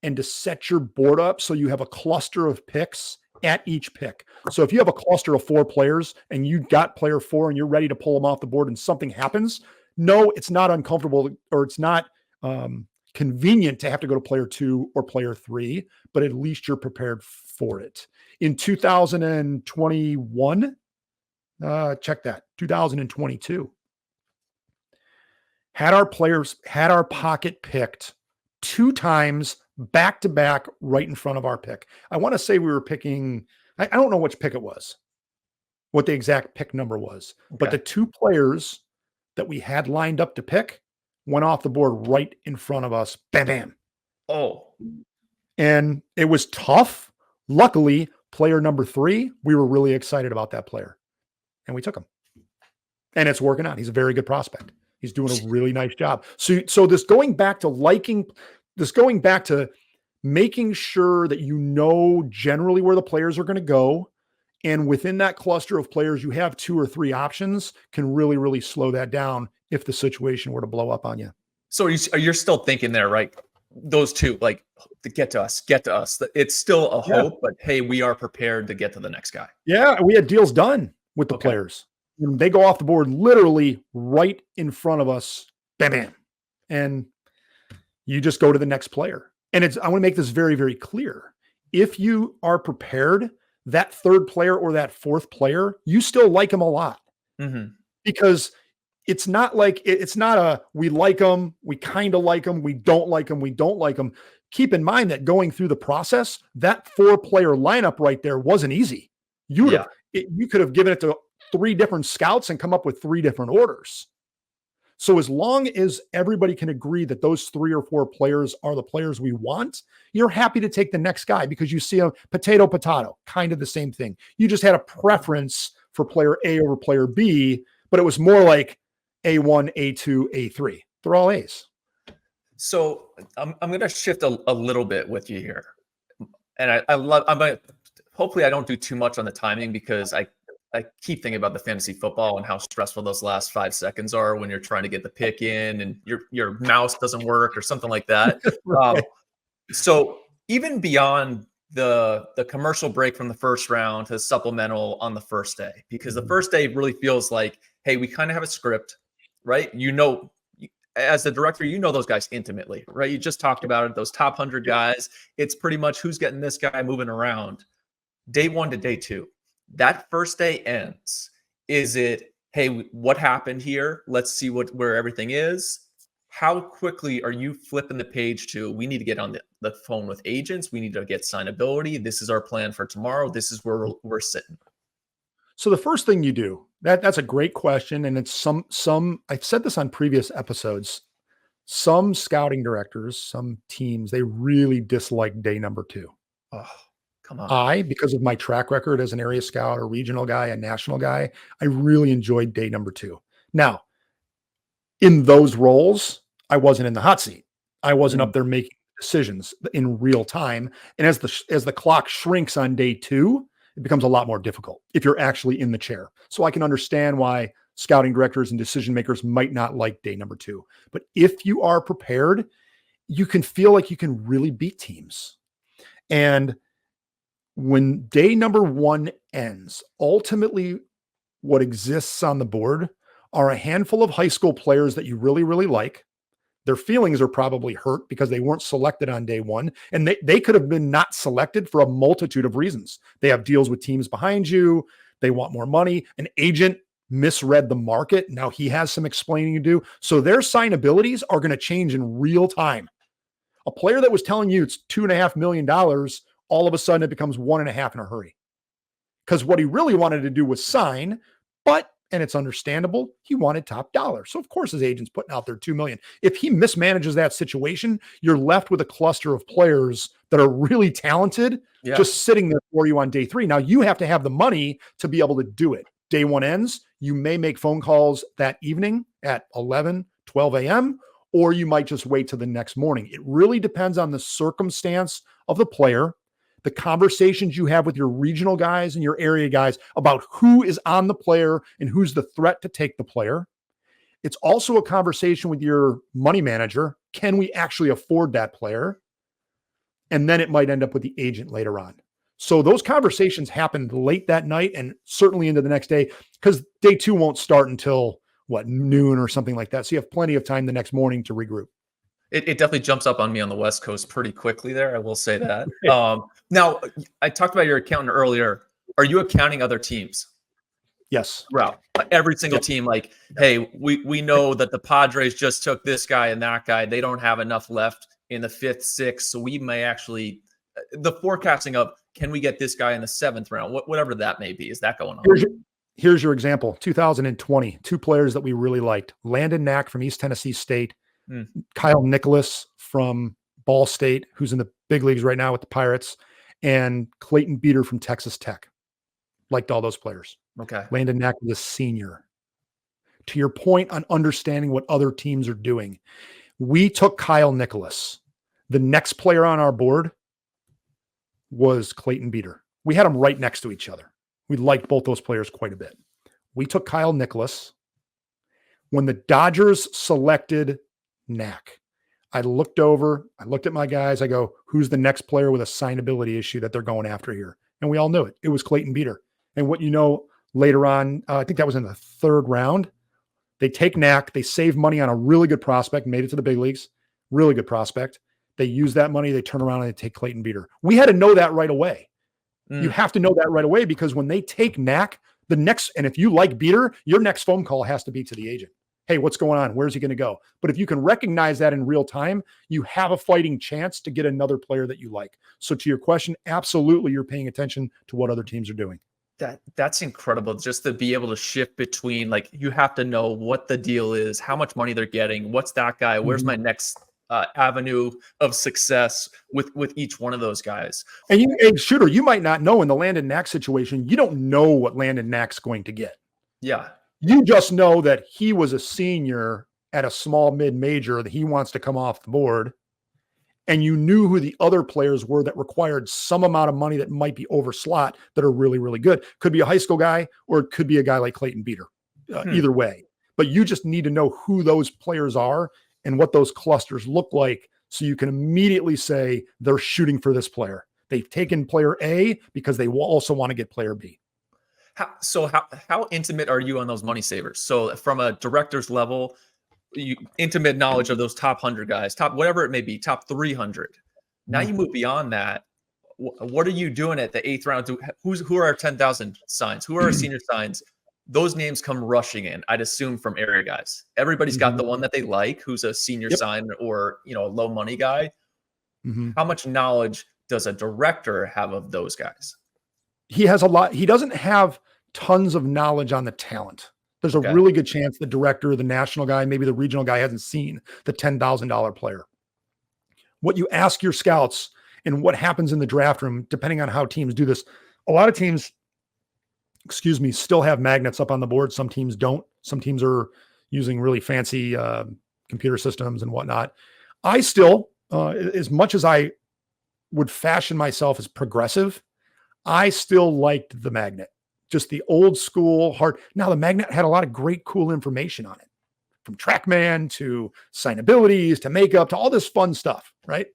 [SPEAKER 2] and to set your board up so you have a cluster of picks at each pick. So if you have a cluster of 4 players and you got player 4 and you're ready to pull them off the board and something happens, no, it's not uncomfortable or it's not convenient to have to go to player 2 or player 3, but at least you're prepared for it. In 2021, check that, 2022, had our pocket picked 2 times back to back right in front of our pick. I want to say we were picking, I don't know which pick it was, what the exact pick number was, but the 2 players that we had lined up to pick went off the board right in front of us. Bam, bam.
[SPEAKER 1] Oh,
[SPEAKER 2] and it was tough. Luckily, player number 3, we were really excited about that player and we took him, and it's working out. He's a very good prospect. He's doing a really nice job. So this going back to making sure that you know generally where the players are going to go. And within that cluster of players, you have 2 or 3 options can really, really slow that down if the situation were to blow up on you.
[SPEAKER 1] So you're still thinking there, right? Those 2, like, to get to us. It's still a hope, but hey, we are prepared to get to the next guy.
[SPEAKER 2] Yeah, we had deals done with the players. And they go off the board literally right in front of us. Bam, bam. And you just go to the next player. And I want to make this very, very clear. If you are prepared, that 3rd player or that 4th player, you still like him a lot.
[SPEAKER 1] Mm-hmm.
[SPEAKER 2] Because it's not like, it's not a, we like them, we kind of like them, we don't like them, we don't like them. Keep in mind that going through the process, that 4-player lineup right there wasn't easy. You could have given it to 3 different scouts and come up with 3 different orders. So as long as everybody can agree that those 3 or 4 players are the players we want, you're happy to take the next guy because you see a potato, kind of the same thing. You just had a preference for player A over player B, but it was more like A1, A2, A3. They're all A's.
[SPEAKER 1] So I'm going to shift a little bit with you here. And hopefully I don't do too much on the timing because I keep thinking about the fantasy football and how stressful those last 5 seconds are when you're trying to get the pick in and your mouse doesn't work or something like that.
[SPEAKER 2] Right.
[SPEAKER 1] So even beyond the commercial break from the first round to supplemental on the first day, because the first day really feels like, hey, we kind of have a script, right? As the director, those guys intimately, right? You just talked about it, those top 100 guys. It's pretty much who's getting this guy moving around. Day 1 to day 2. That first day ends. Is it, hey, what happened here? Let's see where everything is. How quickly are you flipping the page to, we need to get on the phone with agents. We need to get signability. This is our plan for tomorrow. This is where we're sitting.
[SPEAKER 2] So the first thing you do, that's a great question. And it's some, I've said this on previous episodes, some scouting directors, some teams, they really dislike day number 2.
[SPEAKER 1] Oh, come on.
[SPEAKER 2] Because of my track record as an area scout, a regional guy, a national guy, I really enjoyed day number 2. Now, in those roles, I wasn't in the hot seat. I wasn't up there making decisions in real time. And as the clock shrinks on day 2, it becomes a lot more difficult if you're actually in the chair. So I can understand why scouting directors and decision makers might not like day number 2. But if you are prepared, you can feel like you can really beat teams. And when day number 1 ends, ultimately what exists on the board are a handful of high school players that you really, really like. Their feelings are probably hurt because they weren't selected on day 1. And they could have been not selected for a multitude of reasons. They have deals with teams behind you. They want more money. An agent misread the market. Now he has some explaining to do. So their signabilities are going to change in real time. A player that was telling you it's $2.5 million, all of a sudden it becomes 1.5 in a hurry. Because what he really wanted to do was sign, and it's understandable, he wanted top dollar. So of course his agent's putting out their $2 million. If he mismanages that situation, you're left with a cluster of players that are really talented, just sitting there for you on day 3. Now you have to have the money to be able to do it. Day 1 ends, you may make phone calls that evening at 11, 12 a.m., or you might just wait till the next morning. It really depends on the circumstance of the player, the conversations you have with your regional guys and your area guys about who is on the player and who's the threat to take the player. It's also a conversation with your money manager. Can we actually afford that player? and then it might end up with the agent later on. So those conversations happened late that night and certainly into the next day, because day 2 won't start until noon or something like that. So you have plenty of time the next morning to regroup.
[SPEAKER 1] It definitely jumps up on me on the West Coast pretty quickly there. I will say that. Now, I talked about your accountant earlier. Are you accounting other teams?
[SPEAKER 2] Yes.
[SPEAKER 1] Right. Every single team, like, hey, we know that the Padres just took this guy and that guy. They don't have enough left in the 5th, 6th. So we may actually, the forecasting of, can we get this guy in the 7th round? Whatever that may be. Is that going on?
[SPEAKER 2] Here's your example. 2020, 2 players that we really liked. Landon Knack from East Tennessee State. Kyle Nicholas from Ball State, who's in the big leagues right now with the Pirates, and Clayton Beater from Texas Tech. Liked all those players.
[SPEAKER 1] Okay.
[SPEAKER 2] Landon Knack was a senior. To your point on understanding what other teams are doing, we took Kyle Nicholas. The next player on our board was Clayton Beater. We had them right next to each other. We liked both those players quite a bit. We took Kyle Nicholas. When the Dodgers selected Knack, I looked at my guys. I go, who's the next player with a signability issue that they're going after here? And we all knew it. It was Clayton Beater. And what later on, I think that was in the 3rd round, they take Knack. They save money on a really good prospect, made it to the big leagues, really good prospect. They use that money. They turn around and they take Clayton Beater. We had to know that right away. You have to know that right away, because when they take Knack, and if you like Beater, your next phone call has to be to the agent. Hey, what's going on? Where's he going to go? But if you can recognize that in real time, you have a fighting chance to get another player that you like. So to your question, absolutely, you're paying attention to what other teams are doing.
[SPEAKER 1] That's incredible, just to be able to shift between, like, you have to know what the deal is, how much money they're getting, what's that guy, where's my next avenue of success with each one of those guys.
[SPEAKER 2] And Shooter, you might not know in the Landon Knack situation, you don't know what Landon Knack's going to get.
[SPEAKER 1] Yeah.
[SPEAKER 2] You just know that he was a senior at a small mid-major, that he wants to come off the board. And you knew who the other players were that required some amount of money that might be over slot that are really, really good. Could be a high school guy, or it could be a guy like Clayton Beater. Either way. But you just need to know who those players are and what those clusters look like, so you can immediately say they're shooting for this player. They've taken player A because they will also want to get player B.
[SPEAKER 1] How intimate are you on those money savers? So from a director's level, intimate knowledge of those top 100 guys, top whatever it may be, top 300. Now you move beyond that. What are you doing at the 8th round? Who are our 10,000 signs? Who are our senior signs? Those names come rushing in, I'd assume, from area guys. Everybody's got the one that they like, who's a senior sign or a low money guy. How much knowledge does a director have of those guys?
[SPEAKER 2] He has a lot. He doesn't have tons of knowledge on the talent. There's a really good chance the director, the national guy, maybe the regional guy hasn't seen the $10,000 player. What you ask your scouts and what happens in the draft room, depending on how teams do this, a lot of teams, still have magnets up on the board. Some teams don't. Some teams are using really fancy computer systems and whatnot. I still, as much as I would fashion myself as progressive, I still liked the magnet. Just the old school hard. Now the magnet had a lot of great, cool information on it, from TrackMan to signabilities to makeup to all this fun stuff, right?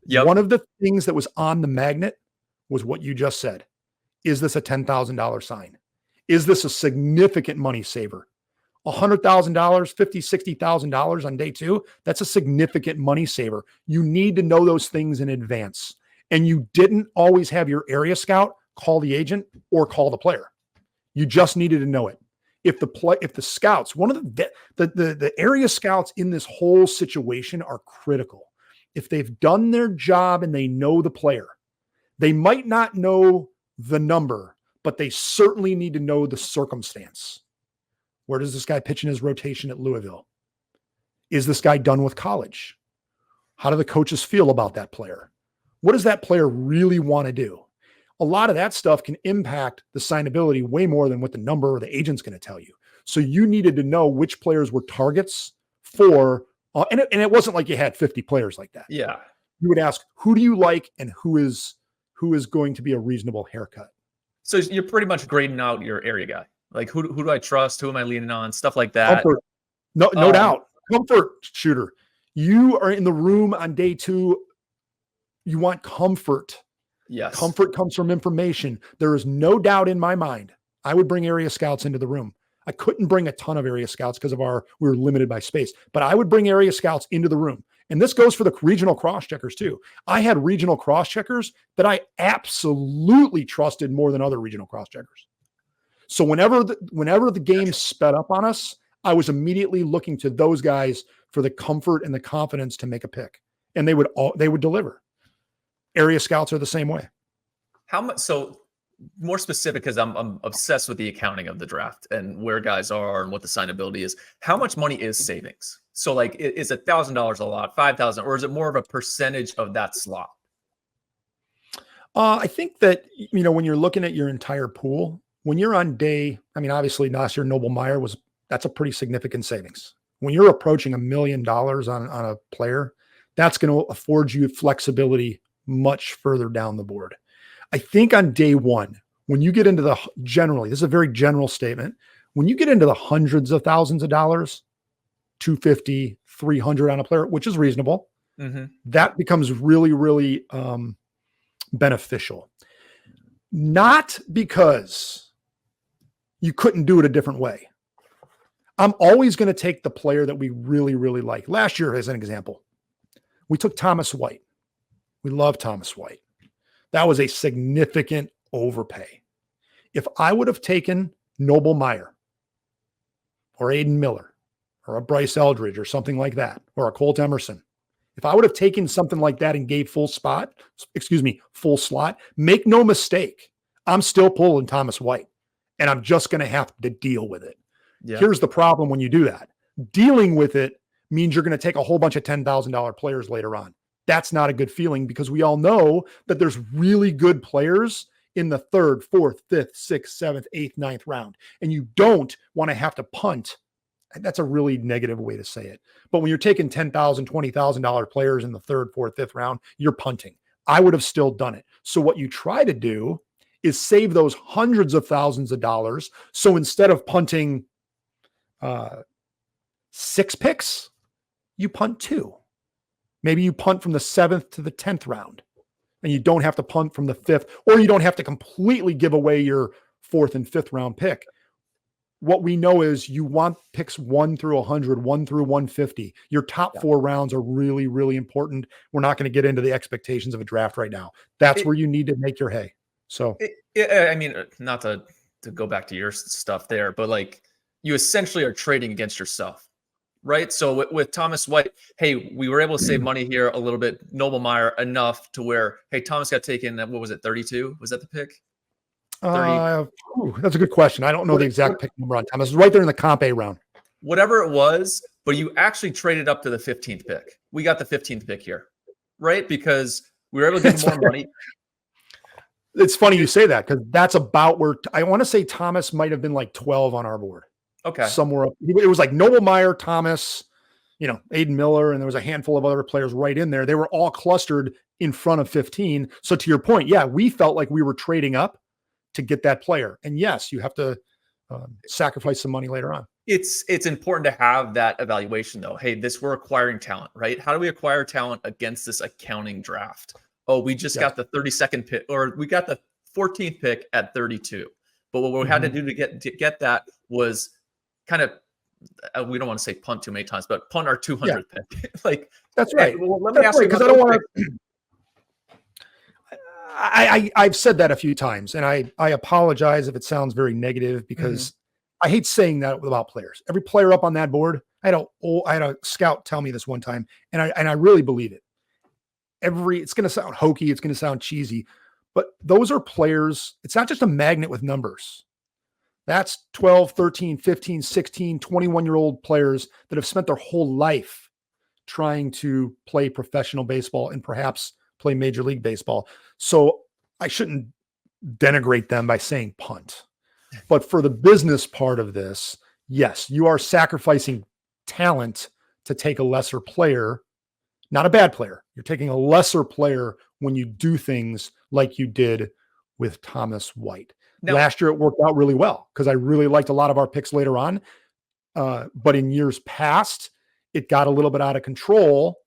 [SPEAKER 2] Yep. One of the things that was on the magnet was what you just said. Is this a $10,000 sign? Is this a significant money saver? $100,000, $50,000, $60,000 on day 2, that's a significant money saver. You need to know those things in advance. And you didn't always have your area scout call the agent or call the player. You just needed to know it. If the scouts, one of the area scouts in this whole situation are critical. If they've done their job and they know the player, they might not know the number, but they certainly need to know the circumstance. Where does this guy pitch in his rotation at Louisville? Is this guy done with college? How do the coaches feel about that player? What does that player really want to do? A lot of that stuff can impact the signability way more than what the number or the agent's going to tell you. So you needed to know which players were targets for, and it wasn't like you had 50 players like that.
[SPEAKER 1] Yeah.
[SPEAKER 2] You would ask, who do you like and who is going to be a reasonable haircut?
[SPEAKER 1] So you're pretty much grading out your area guy. Like, who do I trust? Who am I leaning on? Stuff like that.
[SPEAKER 2] Comfort. No doubt. Comfort, Shooter. You are in the room on day 2 You want comfort.
[SPEAKER 1] Yes.
[SPEAKER 2] Comfort comes from information. There is no doubt in my mind. I would bring area scouts into the room. I couldn't bring a ton of area scouts because we were limited by space, but I would bring area scouts into the room. And this goes for the regional cross checkers too. I had regional cross checkers that I absolutely trusted more than other regional cross checkers. So whenever the game sped up on us, I was immediately looking to those guys for the comfort and the confidence to make a pick, and they would deliver. Area scouts are the same way.
[SPEAKER 1] How much? So more specific, because I'm obsessed with the accounting of the draft and where guys are and what the signability is. How much money is savings? So like, is $1,000 a lot, 5,000, or is it more of a percentage of that slot?
[SPEAKER 2] I think that, when you're looking at your entire pool, when you're on day, obviously last year Noble Meyer that's a pretty significant savings. When you're approaching $1 million on a player, that's going to afford you flexibility much further down the board. I think on day one, when you get into this is a very general statement. When you get into the hundreds of thousands of dollars, 250, 300 on a player, which is reasonable, that becomes really, really beneficial. Not because you couldn't do it a different way. I'm always going to take the player that we really, really like. Last year, as an example, we took Thomas White. We love Thomas White. That was a significant overpay. If I would have taken Noble Meyer or Aiden Miller or a Bryce Eldridge or something like that, or a Colt Emerson, if I would have taken something like that and gave full slot, make no mistake, I'm still pulling Thomas White, and I'm just going to have to deal with it. Yeah. Here's the problem when you do that. Dealing with it means you're going to take a whole bunch of $10,000 players later on. That's not a good feeling, because we all know that there's really good players in the 3rd, 4th, 5th, 6th, 7th, 8th, 9th round. And you don't want to have to punt. That's a really negative way to say it. But when you're taking $10,000, $20,000 players in the 3rd, 4th, 5th round, you're punting. I would have still done it. So what you try to do is save those hundreds of thousands of dollars. So instead of punting 6 picks, you punt 2. Maybe you punt from the 7th to the 10th round, and you don't have to punt from the 5th, or you don't have to completely give away your 4th and 5th round pick. What we know is you want picks 1 through 100, 1 through 150. Your top 4 rounds are really, really important. We're not going to get into the expectations of a draft right now. That's where you need to make your hay. So,
[SPEAKER 1] not to go back to your stuff there, but like, you essentially are trading against yourself. Right. So with Thomas White, hey, we were able to save money here a little bit. Noble Meyer enough to where, hey, Thomas got taken at, what was it, 32? Was that the pick?
[SPEAKER 2] That's a good question. I don't know the exact pick number on Thomas. It was right there in the comp A round.
[SPEAKER 1] Whatever it was, but you actually traded up to the 15th pick. We got the 15th pick here, right? Because we were able to get more money.
[SPEAKER 2] It's funny you say that, because that's about where I want to say Thomas might have been like 12 on our board.
[SPEAKER 1] Okay.
[SPEAKER 2] Somewhere up. It was like Noble Meyer, Thomas, Aiden Miller, and there was a handful of other players right in there. They were all clustered in front of 15. So to your point, yeah, we felt like we were trading up to get that player. And yes, you have to sacrifice some money later on.
[SPEAKER 1] It's important to have that evaluation though. Hey, we're acquiring talent, right? How do we acquire talent against this accounting draft? Oh, we just got the 32nd pick, or we got the 14th pick at 32. But what we had to do to get that was kind of, we don't want to say punt too many times, but punt our 200th pick. Like,
[SPEAKER 2] that's right.
[SPEAKER 1] Well, let me ask you,
[SPEAKER 2] because I don't want to. I've said that a few times, and I apologize if it sounds very negative, because I hate saying that about players. Every player up on that board, I had a scout tell me this one time, and I really believe it. It's going to sound hokey, it's going to sound cheesy, but those are players. It's not just a magnet with numbers. That's 12, 13, 15, 16, 21-year-old players that have spent their whole life trying to play professional baseball and perhaps play Major League Baseball. So I shouldn't denigrate them by saying punt. But for the business part of this, yes, you are sacrificing talent to take a lesser player, not a bad player. You're taking a lesser player when you do things like you did with Thomas White. Now, last year, it worked out really well because I really liked a lot of our picks later on. But in years past, it got a little bit out of control.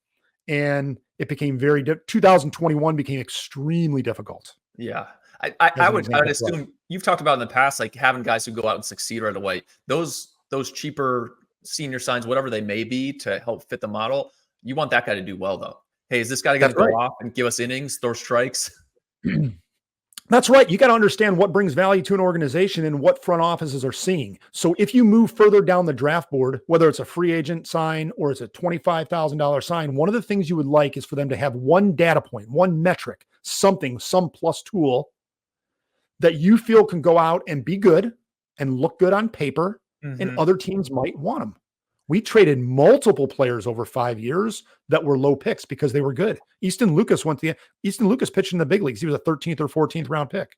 [SPEAKER 2] And it became 2021 became extremely difficult.
[SPEAKER 1] Yeah.
[SPEAKER 2] As
[SPEAKER 1] I
[SPEAKER 2] an
[SPEAKER 1] would
[SPEAKER 2] example.
[SPEAKER 1] assume you've talked about in the past, like having guys who go out and succeed right away. Those cheaper senior signs, whatever they may be, to help fit the model. You want that guy to do well, though. Hey, is this guy going to
[SPEAKER 2] That's
[SPEAKER 1] go
[SPEAKER 2] right.
[SPEAKER 1] off and give us innings, throw strikes?
[SPEAKER 2] That's right. You got to understand what brings value to an organization and what front offices are seeing. So if you move further down the draft board, whether it's a free agent sign or it's a $25,000 sign, one of the things you would like is for them to have one data point, one metric, something, some plus tool that you feel can go out and be good and look good on paper, and other teams might want them. We traded multiple players over 5 years that were low picks because they were good. Easton Lucas pitched in the big leagues. He was a 13th or 14th round pick.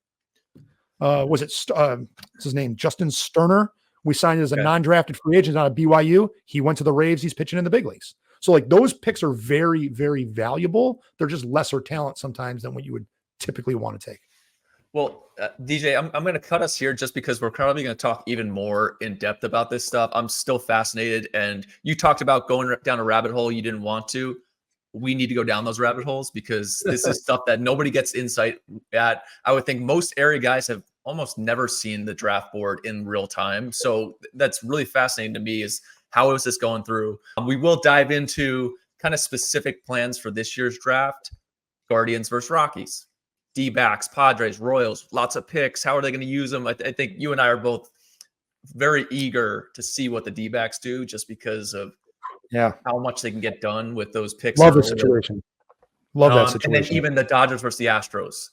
[SPEAKER 2] What's his name? Justin Sterner. We signed as a non-drafted free agent out of BYU. He went to the Raves. He's pitching in the big leagues. So like those picks are very, very valuable. They're just lesser talent sometimes than what you would typically want to take.
[SPEAKER 1] Well, DJ, I'm going to cut us here just because we're probably going to talk even more in depth about this stuff. I'm still fascinated. And you talked about going down a rabbit hole you didn't want to. We need to go down those rabbit holes because this is stuff that nobody gets insight at. I would think most area guys have almost never seen the draft board in real time. So that's really fascinating to me is how is this going through? We will dive into kind of specific plans for this year's draft. Guardians versus Rockies. D-backs, Padres, Royals, lots of picks. How are they going to use them? I think you and I are both very eager to see what the D-backs do just because of how much they can get done with those picks.
[SPEAKER 2] Love the situation. Love that situation.
[SPEAKER 1] And then even the Dodgers versus the Astros.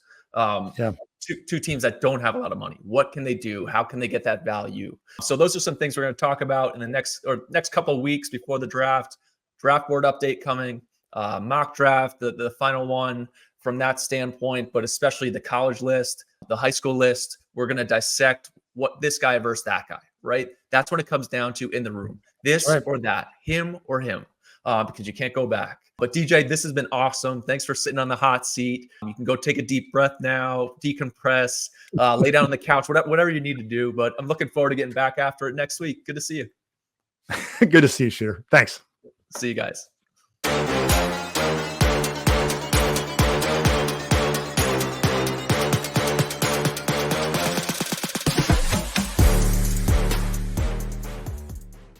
[SPEAKER 1] Two teams that don't have a lot of money. What can they do? How can they get that value? So those are some things we're going to talk about in the next couple of weeks before the draft. Draft board update coming, mock draft, the final one. From that standpoint, but especially the college list, the high school list, we're going to dissect what this guy versus that guy, right? That's what it comes down to in the room. This or that, him or him, because you can't go back. But DJ, this has been awesome. Thanks for sitting on the hot seat. You can go take a deep breath now, decompress, lay down on the couch, whatever you need to do. But I'm looking forward to getting back after it next week. Good to see you.
[SPEAKER 2] Good to see you, Shooter. Thanks.
[SPEAKER 1] See you guys.